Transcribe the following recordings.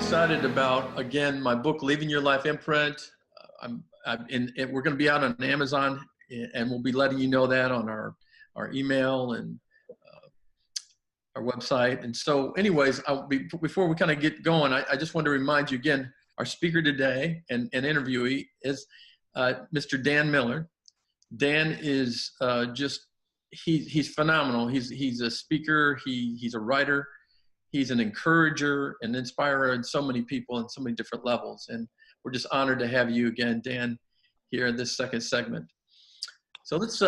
excited about, again, my book, Leaving Your Life Imprint. We're going to be out on Amazon, and we'll be letting you know that on our email and our website. And so anyways, before we kind of get going, I just want to remind you again, our speaker today and interviewee is Mr. Dan Miller. Dan is he's phenomenal. He's a speaker. He's a writer. He's an encourager and inspirer in so many people in so many different levels. And we're just honored to have you again, Dan, here in this second segment. So let's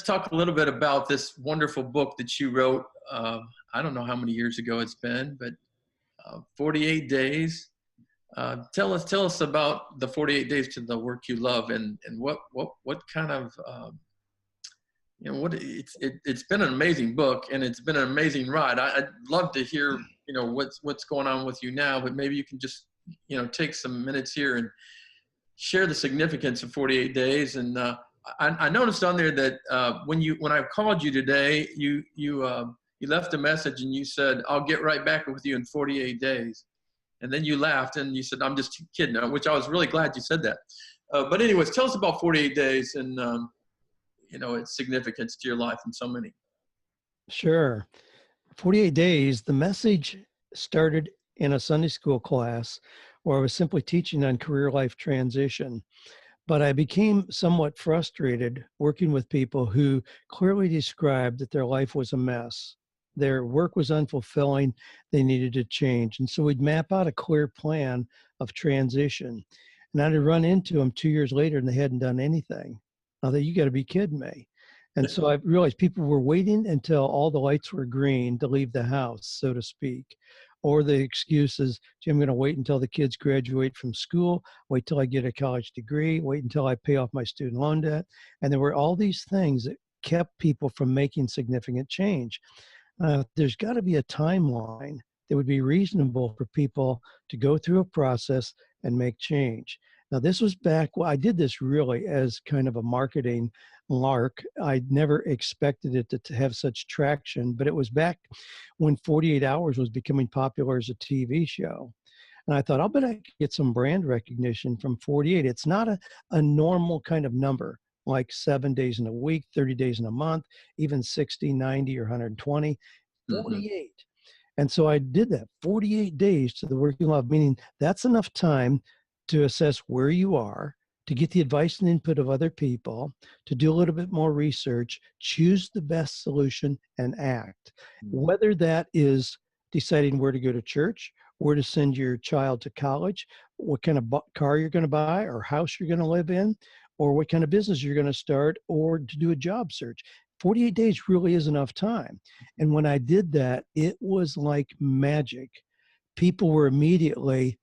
talk a little bit about this wonderful book that you wrote. I don't know how many years ago it's been, but 48 days. Tell us about the 48 days to the work you love, and what kind of it's been an amazing book, and it's been an amazing ride. I'd love to hear what's going on with you now, but maybe you can just take some minutes here and share the significance of 48 days. And I noticed on there that when I called you today, you left a message and you said, "I'll get right back with you in 48 days." And then you laughed and you said, "I'm just kidding," which I was really glad you said that. But anyways, tell us about 48 days and its significance to your life and so many. Sure. 48 days, the message started in a Sunday school class where I was simply teaching on career life transition. But I became somewhat frustrated working with people who clearly described that their life was a mess. Their work was unfulfilling. They needed to change. And so we'd map out a clear plan of transition. And I'd run into them 2 years later and they hadn't done anything. I thought, you got to be kidding me. And so I realized people were waiting until all the lights were green to leave the house, so to speak. Or the excuse is, "Gee, I'm going to wait until the kids graduate from school, wait till I get a college degree, wait until I pay off my student loan debt." And there were all these things that kept people from making significant change. There's got to be a timeline that would be reasonable for people to go through a process and make change. Now, this was back, I did this really as kind of a marketing lark. I never expected it to have such traction, but it was back when 48 Hours was becoming popular as a TV show. And I thought, I'll bet I could get some brand recognition from 48. It's not a normal kind of number, like 7 days in a week, 30 days in a month, even 60, 90, or 120, 48. And so I did that, 48 days to the work you love, meaning that's enough time to assess where you are, to get the advice and input of other people, to do a little bit more research, choose the best solution, and act. Whether that is deciding where to go to church, where to send your child to college, what kind of car you're going to buy or house you're going to live in, or what kind of business you're going to start, or to do a job search. 48 days really is enough time. And when I did that, it was like magic. People were immediately,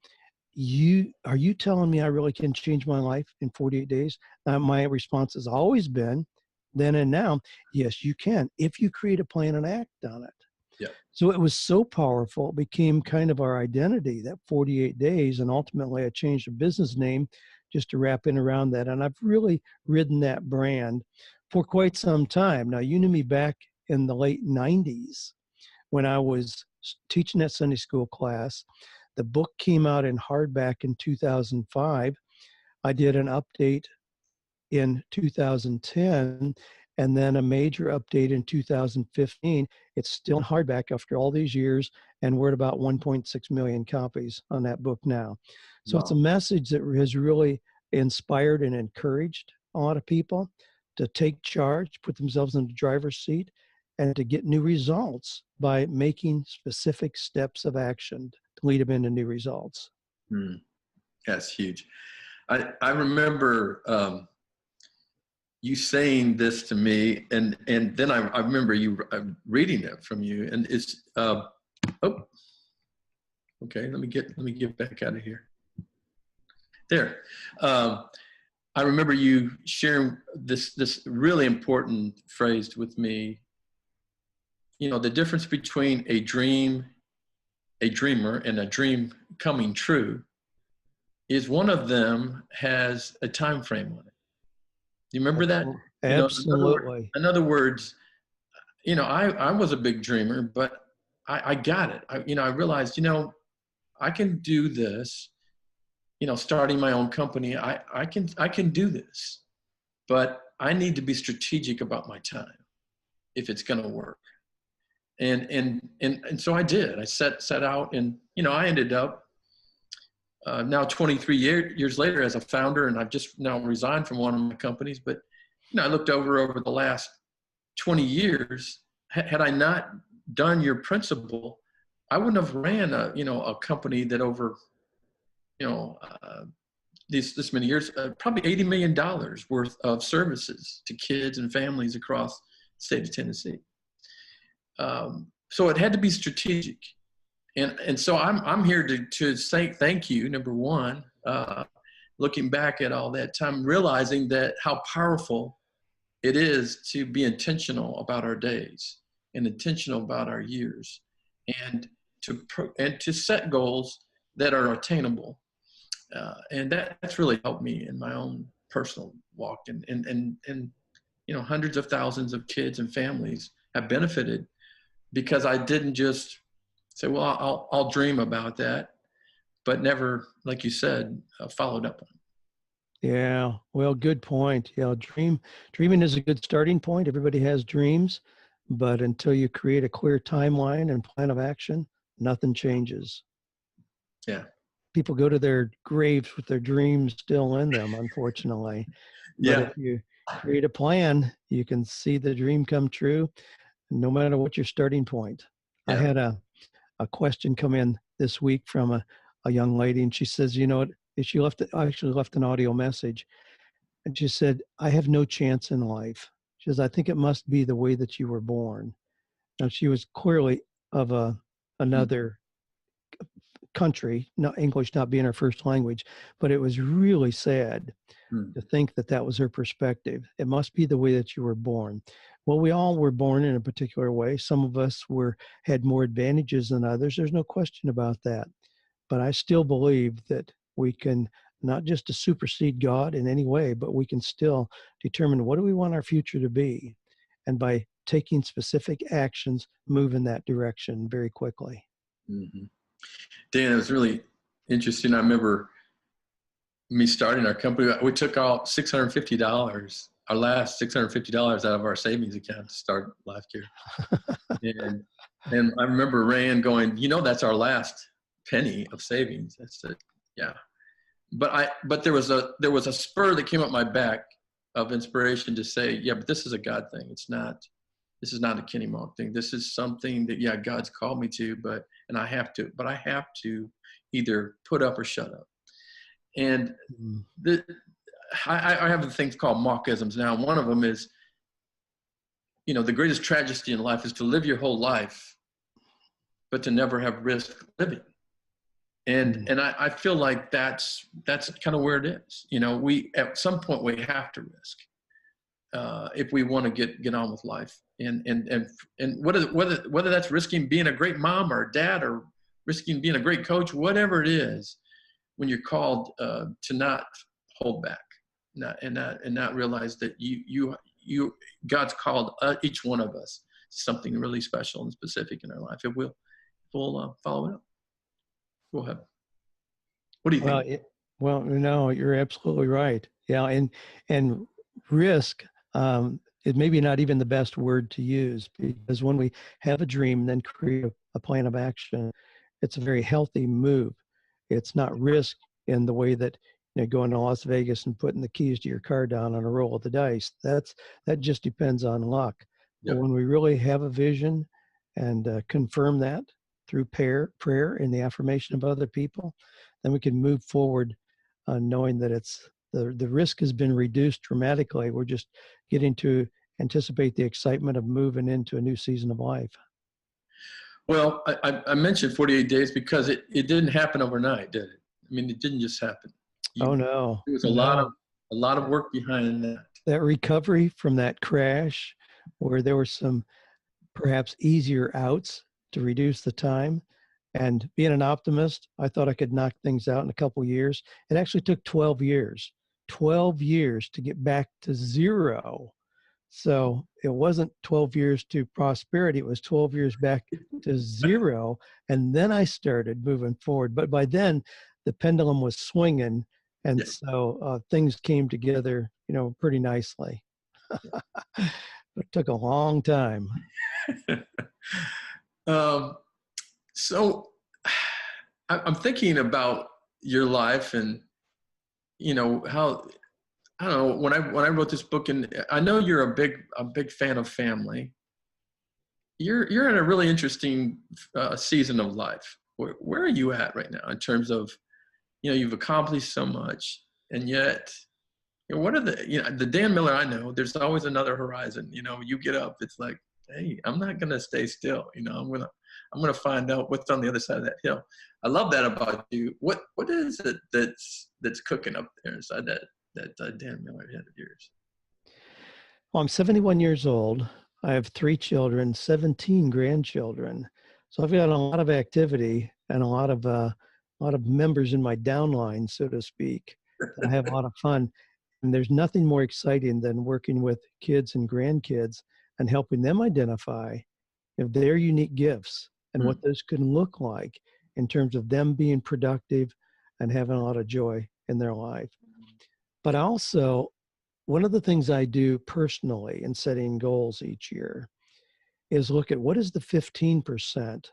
are you telling me I really can change my life in 48 days? My response has always been, then and now, yes, you can, if you create a plan and act on it. Yeah. So it was so powerful, it became kind of our identity, that 48 days. And ultimately, I changed the business name just to wrap in around that. And I've really ridden that brand for quite some time. Now, you knew me back in the late 90s when I was teaching that Sunday school class. The book came out in hardback in 2005. I did an update in 2010, and then a major update in 2015. It's still in hardback after all these years, and we're at about 1.6 million copies on that book now. So Wow. It's a message that has really inspired and encouraged a lot of people to take charge, put themselves in the driver's seat, and to get new results by making specific steps of action to lead them into new results. That's huge. I remember you saying this to me, and then I remember you reading it from you, and it's okay. Let me get back out of here. There. I remember you sharing this really important phrase with me. The difference between a dreamer, and a dream coming true is one of them has a time frame on it. You remember that? Absolutely. In other words, I was a big dreamer, but I got it. I realized, I can do this, starting my own company. I can do this, but I need to be strategic about my time if it's going to work. And so I did. I set out, and I ended up now 23 years later as a founder, and I've just now resigned from one of my companies. But I looked over the last 20 years. Had I not done your principle, I wouldn't have ran a company that over this many years, probably $80 million worth of services to kids and families across the state of Tennessee. So it had to be strategic. And so I'm here to say thank you, number one, looking back at all that time, realizing that how powerful it is to be intentional about our days and intentional about our years, and to set goals that are attainable. And that's really helped me in my own personal walk, and hundreds of thousands of kids and families have benefited because I didn't just say, well, I'll dream about that, but never, like you said, followed up on it. Yeah, well, good point. Yeah, dreaming is a good starting point. Everybody has dreams, but until you create a clear timeline and plan of action, nothing changes. Yeah. People go to their graves with their dreams still in them, unfortunately. But if you create a plan, you can see the dream come true, no matter what your starting point. Yeah. I had a question come in this week from a young lady, and she says, I actually left an audio message, and she said, I have no chance in life. She says, I think it must be the way that you were born. Now, she was clearly of another country, not English not being her first language, but it was really sad to think that was her perspective. It must be the way that you were born. Well, we all were born in a particular way. Some of us had more advantages than others. There's no question about that. But I still believe that we can not just to supersede God in any way, but we can still determine what do we want our future to be. And by taking specific actions, move in that direction very quickly. Mm-hmm. Dan, it was really interesting. I remember me starting our company. We took out $650, our last $650 out of our savings account to start Life Care. and I remember Rand going, that's our last penny of savings. I said, yeah. But there was a spur that came up my back of inspiration to say, yeah, but this is a God thing. This is not a Kenny Mauck thing. This is something that, God's called me to, but I have to either put up or shut up. And I have things called Mauckisms now. One of them is, the greatest tragedy in life is to live your whole life, but to never have risk living. And I feel like that's kind of where it is. We at some point we have to risk if we want to get on with life. And whether that's risking being a great mom or dad, or risking being a great coach, whatever it is, when you're called to not hold back, and not realize that God's called each one of us to something really special and specific in our life. If we'll follow it up. Go ahead. What do you think? Well, no, you're absolutely right. Yeah, and risk is maybe not even the best word to use, because when we have a dream, then create a plan of action, it's a very healthy move. It's not risk in the way that going to Las Vegas and putting the keys to your car down on a roll of the dice. That just depends on luck. Yep. But when we really have a vision and confirm that through prayer and the affirmation of other people, then we can move forward knowing that the risk has been reduced dramatically. We're just getting to anticipate the excitement of moving into a new season of life. Well, I mentioned 48 days because it didn't happen overnight, did it? I mean, it didn't just happen. Oh no. There was a lot of work behind that. That recovery from that crash, where there were some perhaps easier outs to reduce the time. And being an optimist, I thought I could knock things out in a couple of years. It actually took 12 years to get back to zero So it wasn't 12 years to prosperity. It was 12 years back to zero. And then I started moving forward. But by then, the pendulum was swinging. And Yeah. so things came together, pretty nicely. It took a long time. um, so I'm thinking about your life and, how, I don't know, when I wrote this book, and I know you're a big fan of family. You're in a really interesting season of life. Where are you at right now in terms of, you've accomplished so much, and yet, what are the Dan Miller I know? There's always another horizon. You get up, it's like, hey, I'm not gonna stay still. I'm gonna find out what's on the other side of that hill. I love that about you. What is it that's cooking up there inside that Dan Miller head of yours? Well, I'm 71 years old. I have 3 children, 17 grandchildren. So I've got a lot of activity and a lot of members in my downline, so to speak. I have a lot of fun. And there's nothing more exciting than working with kids and grandkids and helping them identify their unique gifts and what those can look like in terms of them being productive and having a lot of joy in their life. But also, one of the things I do personally in setting goals each year is look at what is the 15%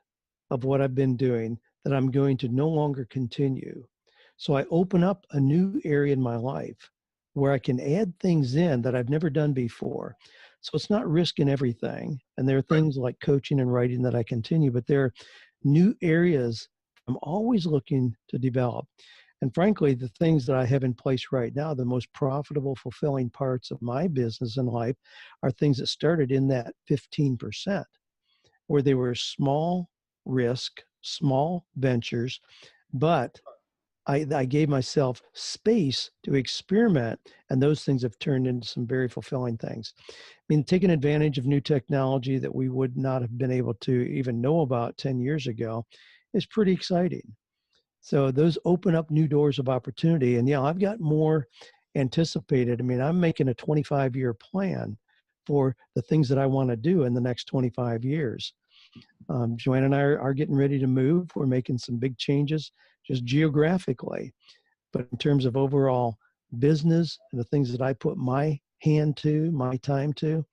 of what I've been doing that I'm going to no longer continue. So I open up a new area in my life where I can add things in that I've never done before. So it's not risking everything. And there are things like coaching and writing that I continue, but there are new areas I'm always looking to develop. And frankly, the things that I have in place right now, the most profitable, fulfilling parts of my business and life are things that started in that 15%, where they were small risk, small ventures, but I gave myself space to experiment, and those things have turned into some very fulfilling things. I mean, taking advantage of new technology that we would not have been able to even know about 10 years ago is pretty exciting. So those open up new doors of opportunity. And yeah, I've got more anticipated. I mean, I'm making a 25-year plan for the things that I want to do in the next 25 years. Joanne and I are getting ready to move. We're making some big changes just geographically. But in terms of overall business and the things that I put my hand to, my time to,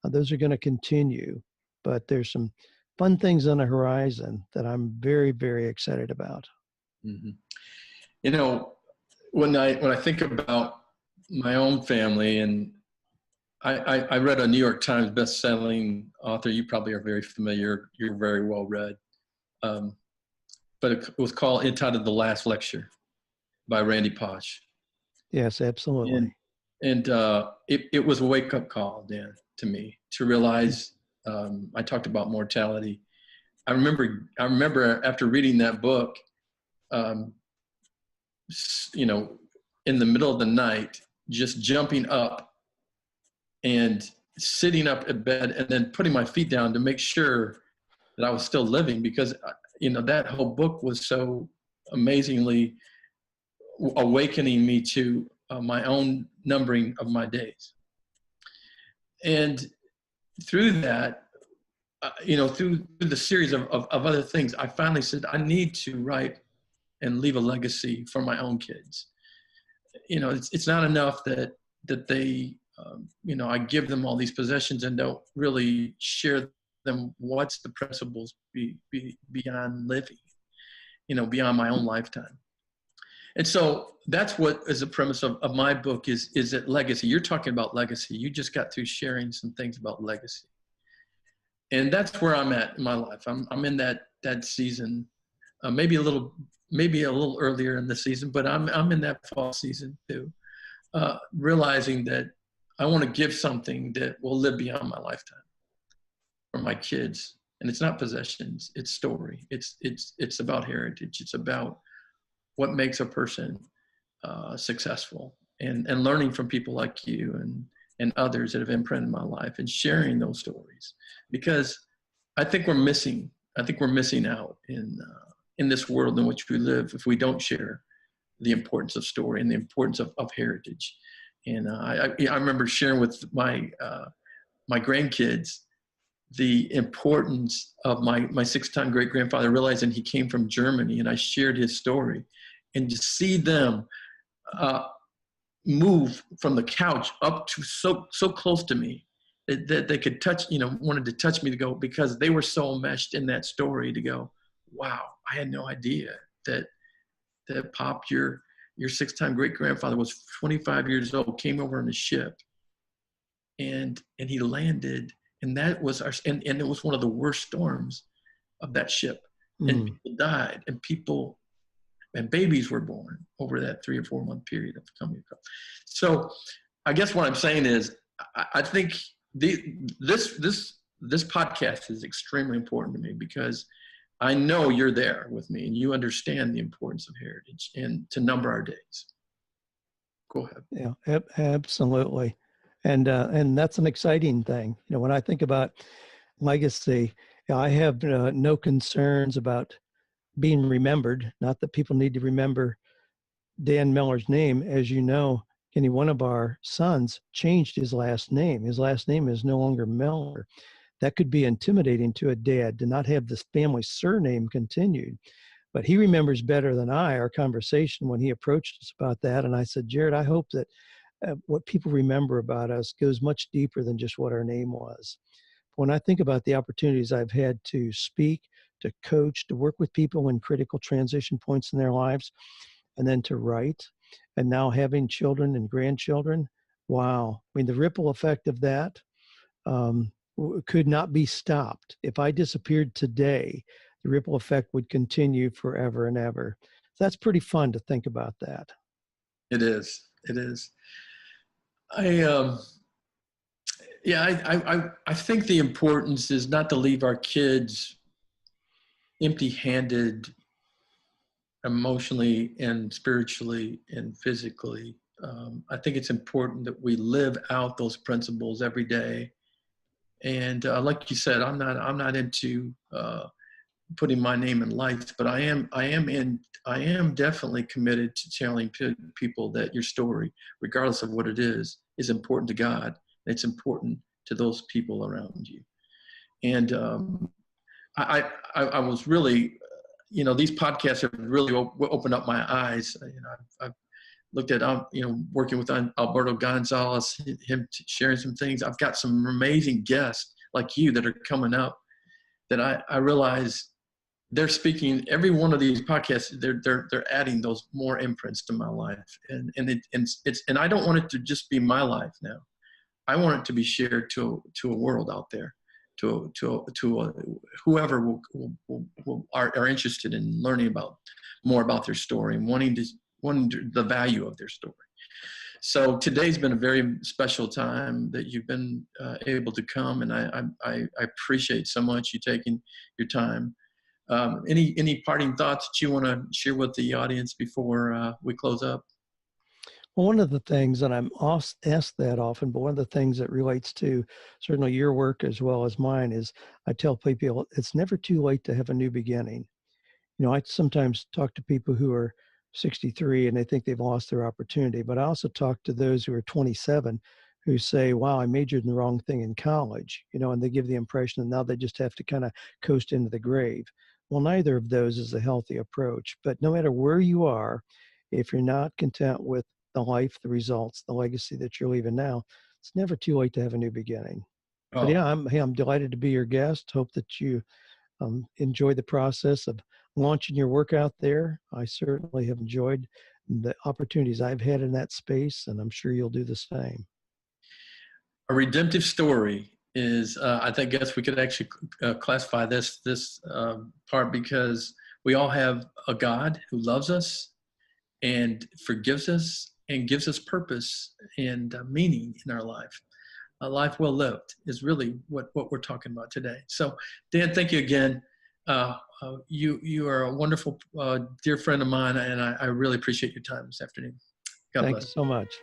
those are going to continue. But there's some fun things on the horizon that I'm very, very excited about. Mm-hmm. When I think about my own family, and I read a New York Times best-selling author. You probably are very familiar. You're very well read. But it was entitled The Last Lecture by Randy Pausch. Yes, absolutely. And it was a wake-up call, Dan, to me, to realize I talked about mortality. I remember after reading that book, in the middle of the night, just jumping up and sitting up at bed and then putting my feet down to make sure that I was still living, because that whole book was so amazingly awakening me to my own numbering of my days. And through that, through the series of other things, I finally said, I need to write and leave a legacy for my own kids. It's not enough that they, I give them all these possessions and don't really share them what's the principles beyond living, beyond my own lifetime. And so that's what is the premise of my book is it legacy. You're talking about legacy. You just got through sharing some things about legacy. And that's where I'm at in my life. I'm in that season, maybe a little earlier in the season, but I'm in that fall season too, realizing that I want to give something that will live beyond my lifetime for my kids. And it's not possessions, it's story. It's about heritage. It's about what makes a person successful, and learning from people like you and others that have imprinted my life, and sharing those stories, because I think we're missing out in this world in which we live if we don't share the importance of story and the importance of heritage. And I remember sharing with my my grandkids the importance of my six-time great-grandfather, realizing he came from Germany, and I shared his story, and to see them move from the couch up to so close to me that they could touch, wanted to touch me, to go, because they were so enmeshed in that story, to go, wow, I had no idea that Pop, your six-time great-grandfather was 25 years old, came over on a ship, and he landed, and that was and it was one of the worst storms of that ship, and people died, and babies were born over that 3 or 4 month period of coming across. So I guess what I'm saying is, I think this podcast is extremely important to me, because I know you're there with me and you understand the importance of heritage and to number our days. Go ahead. Yeah, absolutely. And that's an exciting thing. When I think about legacy, I have no concerns about being remembered. Not that people need to remember Dan Miller's name. As you know, Kenny, one of our sons changed his last name. His last name is no longer Miller. That could be intimidating to a dad to not have this family surname continued. But he remembers better than I our conversation when he approached us about that. And I said, Jared, I hope that what people remember about us goes much deeper than just what our name was. When I think about the opportunities I've had to speak, to coach, to work with people in critical transition points in their lives, and then to write, and now having children and grandchildren, wow. I mean, the ripple effect of that could not be stopped. If I disappeared today, the ripple effect would continue forever and ever. So that's pretty fun to think about that. It is. It is. I think the importance is not to leave our kids empty-handed, emotionally and spiritually and physically. I think it's important that we live out those principles every day. And like you said, I'm not into putting my name in lights, but I am definitely committed to telling people that your story, regardless of what it is important to God. It's important to those people around you. And I was really, these podcasts have really opened up my eyes. I've looked at, working with Alberto Gonzalez, him sharing some things. I've got some amazing guests like you that are coming up that I realize they're speaking. Every one of these podcasts, they're adding those more imprints to my life, and I don't want it to just be my life now. I want it to be shared to a world out there, to whoever are interested in learning more about their story and wanting the value of their story. So today's been a very special time that you've been able to come, and I appreciate so much you taking your time. Any parting thoughts that you want to share with the audience before we close up? Well, one of the things, and I'm asked that often, but one of the things that relates to certainly your work as well as mine is I tell people it's never too late to have a new beginning. I sometimes talk to people who are 63 and they think they've lost their opportunity, but I also talk to those who are 27 who say, wow, I majored in the wrong thing in college, and they give the impression that now they just have to kind of coast into the grave. Well, neither of those is a healthy approach, but no matter where you are, if you're not content with the life, the results, the legacy that you're leaving now, it's never too late to have a new beginning. Oh. But yeah, I'm delighted to be your guest. Hope that you enjoy the process of launching your work out there. I certainly have enjoyed the opportunities I've had in that space, and I'm sure you'll do the same. A redemptive story is, I guess we could actually classify this part, because we all have a God who loves us and forgives us and gives us purpose and meaning in our life. A life well lived is really what we're talking about today. So, Dan, thank you again. You are a wonderful, dear friend of mine, and I really appreciate your time this afternoon. God bless. Thanks so much.